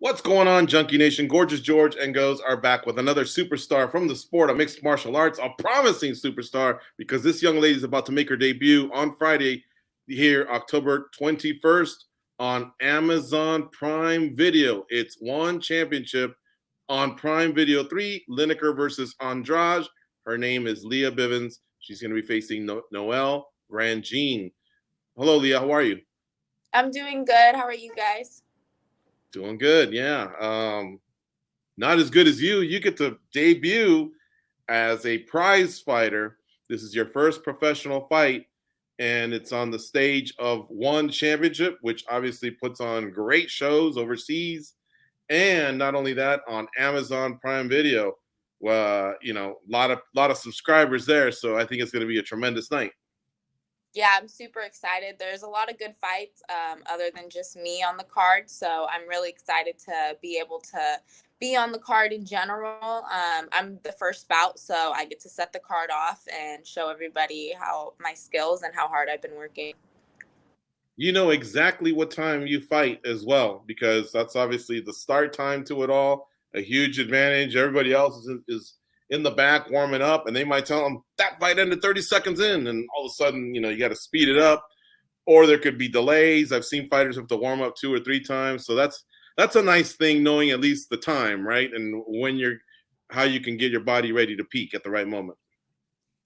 What's going on, Junkie Nation? Gorgeous George and Goes are back with another superstar from the sport of mixed martial arts, a promising superstar, because this young lady is about to make her debut on Friday here, October 21st, on Amazon Prime Video. It's One Championship on Prime Video 3, Lineker versus Andrade. Her name is Lea Bivins. She's going to be facing Noelle Grandjean. Hello, Lea. How are you? I'm doing good. How are you guys? Doing good, yeah. Not as good as you. You get to debut as a prize fighter. This is your first professional fight, and it's on the stage of One Championship, which obviously puts on great shows overseas. And not only that, on Amazon Prime Video. A lot of subscribers there, so I think it's going to be a tremendous night. Yeah, I'm super excited. There's a lot of good fights other than just me on the card. So I'm really excited to be able to be on the card in general. I'm the first bout, so I get to set the card off and show everybody how my skills and how hard I've been working. You know exactly what time you fight as well, because that's obviously the start time to it all, a huge advantage. Everybody else is in the back warming up, and they might tell them that fight ended 30 seconds in, and all of a sudden, you got to speed it up, or there could be delays. I've seen fighters have to warm up 2 or 3 times, so that's a nice thing, knowing at least the time, right, and how you can get your body ready to peak at the right moment.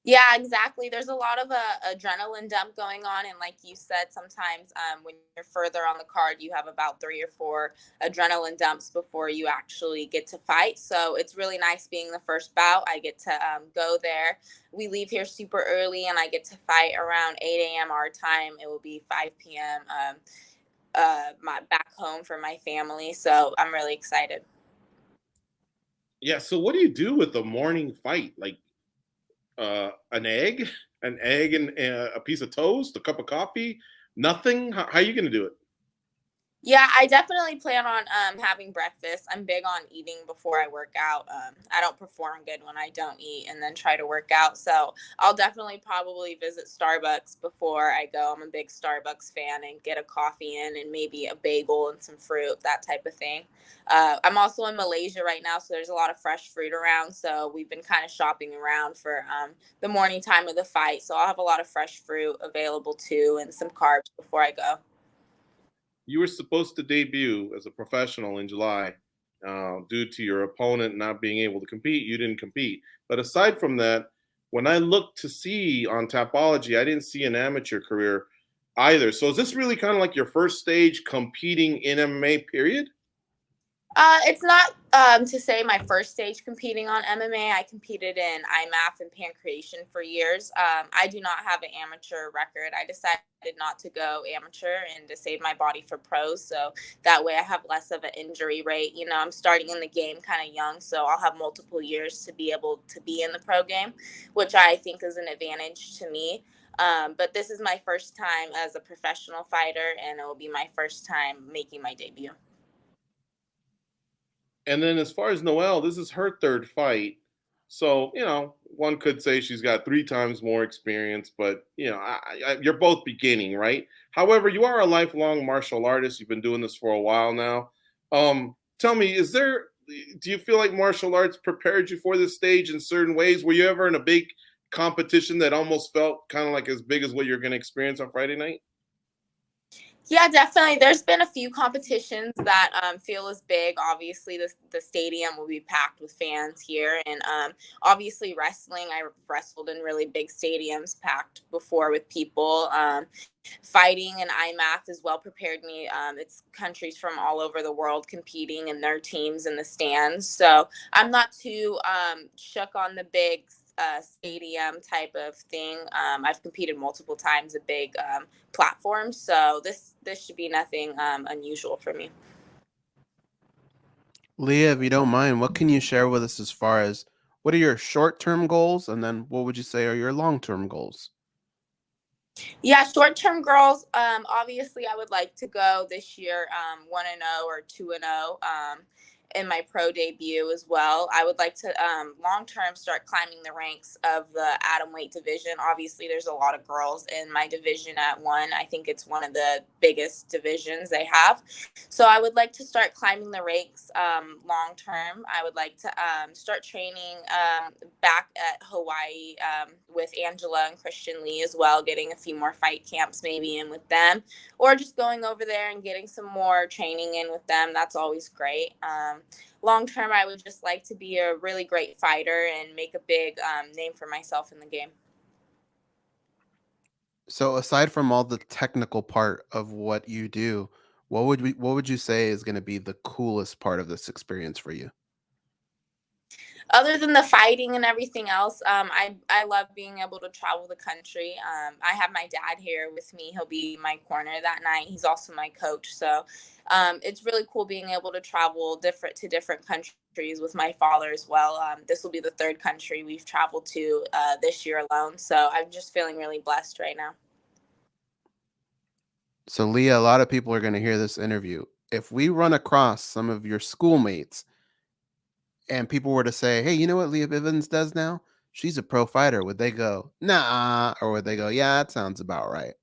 Yeah, exactly. There's a lot of adrenaline dump going on. And like you said, sometimes when you're further on the card, you have about 3 or 4 adrenaline dumps before you actually get to fight. So it's really nice being the first bout. I get to go there. We leave here super early and I get to fight around 8 a.m. our time. It will be 5 p.m. My back home for my family. So I'm really excited. Yeah. So what do you do with the morning fight? Like, an egg and a piece of toast, a cup of coffee, nothing? How are you going to do it? Yeah, I definitely plan on having breakfast. I'm big on eating before I work out. I don't perform good when I don't eat and then try to work out. So I'll definitely probably visit Starbucks before I go. I'm a big Starbucks fan, and get a coffee in and maybe a bagel and some fruit, that type of thing. I'm also in Malaysia right now, so there's a lot of fresh fruit around. So we've been kind of shopping around for the morning time of the fight. So I'll have a lot of fresh fruit available too, and some carbs before I go. You were supposed to debut as a professional in July. Due to your opponent not being able to compete, you didn't compete. But aside from that, when I looked to see on Tapology, I didn't see an amateur career either. So is this really kind of like your first stage competing in MMA, period? It's not to say my first stage competing on MMA. I competed in IMAF and pancreation for years. I do not have an amateur record. I decided not to go amateur and to save my body for pros. So that way I have less of an injury rate. I'm starting in the game kind of young, so I'll have multiple years to be able to be in the pro game, which I think is an advantage to me. But this is my first time as a professional fighter, and it will be my first time making my debut. And then as far as Noelle, this is her third fight. So, one could say she's got 3 times more experience, but, you're both beginning, right? However, you are a lifelong martial artist. You've been doing this for a while now. Tell me, do you feel like martial arts prepared you for this stage in certain ways? Were you ever in a big competition that almost felt kind of like as big as what you're going to experience on Friday night? Yeah, definitely. There's been a few competitions that feel as big. Obviously, the stadium will be packed with fans here. And obviously, wrestling, I wrestled in really big stadiums packed before with people. Fighting and IMAF as well prepared me. It's countries from all over the world competing and their teams in the stands. So I'm not too shook on the big stadium type of thing. I've competed multiple times at big platforms, so this should be nothing unusual for me. Lea, if you don't mind, what can you share with us as far as what are your short-term goals, and then what would you say are your long-term goals? Yeah, short-term goals. Obviously, I would like to go this year 1-0 or 2-0. in my pro debut as well. I would like to long term start climbing the ranks of the atom weight division. Obviously, there's a lot of girls in my division at one. I think it's one of the biggest divisions they have. So I would like to start climbing the ranks long term. I would like to start training back at Hawaii with Angela and Christian Lee as well, getting a few more fight camps maybe in with them, or just going over there and getting some more training in with them. That's always great. Long term, I would just like to be a really great fighter and make a big name for myself in the game. So aside from all the technical part of what you do, what would you say is going to be the coolest part of this experience for you? Other than the fighting and everything else, I love being able to travel the country. I have my dad here with me. He'll be my corner that night. He's also my coach. So it's really cool being able to travel to different countries with my father as well. This will be the third country we've traveled to this year alone. So I'm just feeling really blessed right now. So Leah, a lot of people are going to hear this interview. If we run across some of your schoolmates and people were to say, "Hey, you know what Lea Bivins does now? She's a pro fighter," would they go, "Nah," or would they go, "Yeah, that sounds about right"?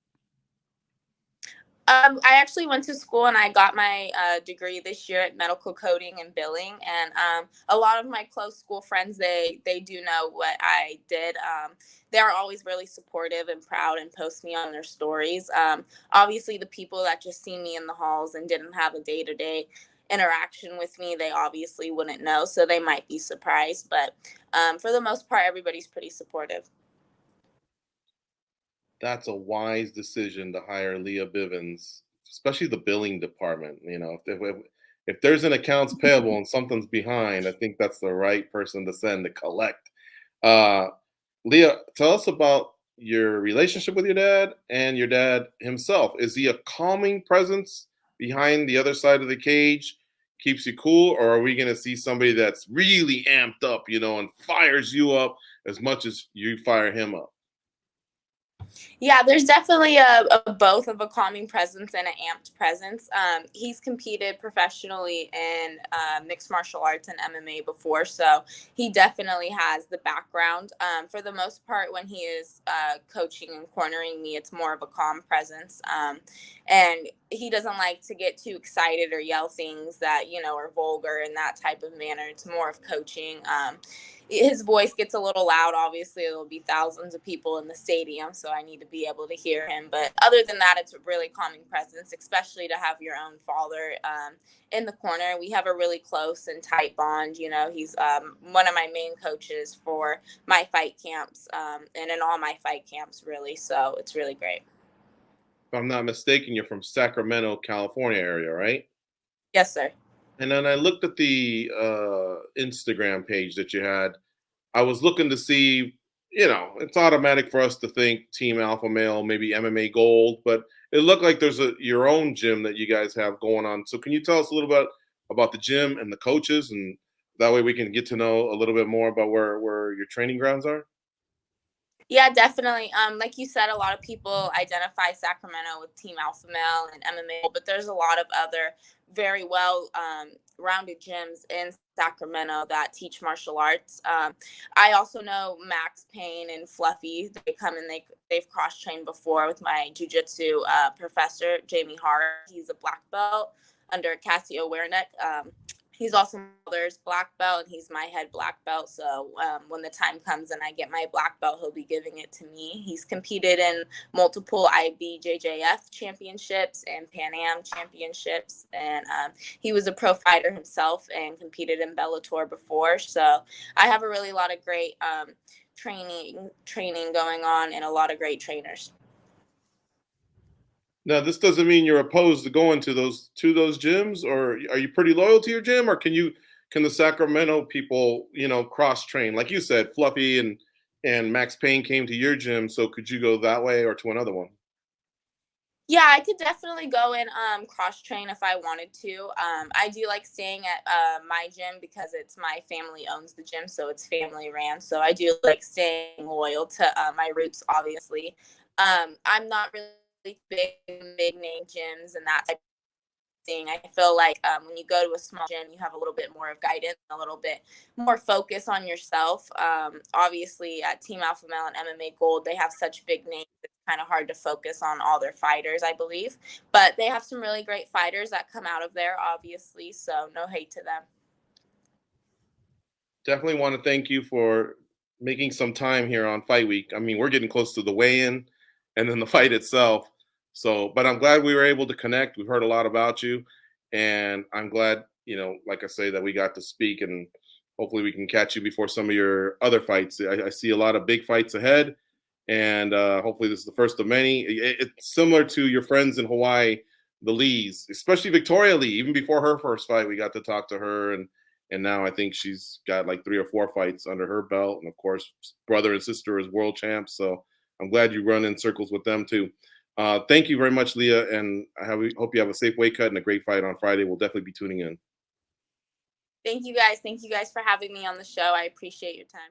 I actually went to school and I got my degree this year at medical coding and billing. And a lot of my close school friends, they do know what I did. They're always really supportive and proud and post me on their stories. Obviously, the people that just see me in the halls and didn't have a day-to-day interaction with me, they obviously wouldn't know. So they might be surprised. But for the most part, everybody's pretty supportive. That's a wise decision to hire Lea Bivins, especially the billing department. If there's an accounts payable and something's behind, I think that's the right person to send to collect. Uh, Leah, tell us about your relationship with your dad and your dad himself. Is he a calming presence behind the other side of the cage, keeps you cool, or are we going to see somebody that's really amped up, and fires you up as much as you fire him up? Yeah, there's definitely a both of a calming presence and an amped presence. He's competed professionally in mixed martial arts and MMA before, so he definitely has the background. For the most part, when he is coaching and cornering me, it's more of a calm presence. And he doesn't like to get too excited or yell things that, are vulgar in that type of manner. It's more of coaching. His voice gets a little loud. Obviously, there'll be thousands of people in the stadium, so I need to be able to hear him. But other than that, it's a really calming presence, especially to have your own father in the corner. We have a really close and tight bond. He's one of my main coaches for my fight camps and in all my fight camps, really. So it's really great. If I'm not mistaken, you're from Sacramento, California area, right? Yes, sir. And then I looked at the Instagram page that you had. I was looking to see, it's automatic for us to think Team Alpha Male, maybe MMA Gold, but it looked like there's your own gym that you guys have going on. So can you tell us a little bit about the gym and the coaches, and that way we can get to know a little bit more about where your training grounds are? Yeah, definitely. Like you said, a lot of people identify Sacramento with Team Alpha Male and MMA, but there's a lot of other very well rounded gyms in Sacramento that teach martial arts. I also know Max Payne and Fluffy. They come and they've cross trained before with my jiu-jitsu professor, Jamie Hart. He's a black belt under Cassio Wernick. He's also my mother's black belt, and he's my head black belt. So when the time comes and I get my black belt, he'll be giving it to me. He's competed in multiple IBJJF championships and Pan Am championships, and he was a pro fighter himself and competed in Bellator before. So I have a really lot of great training going on and a lot of great trainers. Now, this doesn't mean you're opposed to going to those gyms, or are you pretty loyal to your gym, or can the Sacramento people, cross train? Like you said, Fluffy and Max Payne came to your gym, so could you go that way or to another one? Yeah, I could definitely go and cross train if I wanted to. I do like staying at my gym because it's my family owns the gym, so it's family ran. So I do like staying loyal to my roots, obviously. I'm not really big name gyms and that type I feel like when you go to a small gym, you have a little bit more of guidance, a little bit more focus on yourself. Obviously, at Team Alpha Male and MMA Gold, they have such big names. It's kind of hard to focus on all their fighters, I believe. But they have some really great fighters that come out of there, obviously. So no hate to them. Definitely want to thank you for making some time here on Fight Week. I mean, we're getting close to the weigh-in and then the fight itself. So, but I'm glad we were able to connect. We've heard a lot about you, and I'm glad, like I say, that we got to speak, and hopefully we can catch you before some of your other fights. I see a lot of big fights ahead, and hopefully this is the first of many. It's similar to your friends in Hawaii, the Lees, especially Victoria Lee. Even before her first fight, we got to talk to her, and now I think she's got like 3 or 4 fights under her belt. And of course, brother and sister is world champs. So I'm glad you run in circles with them too. Thank you very much, Lea. And hope you have a safe weight cut and a great fight on Friday. We'll definitely be tuning in. Thank you guys. Thank you guys for having me on the show. I appreciate your time.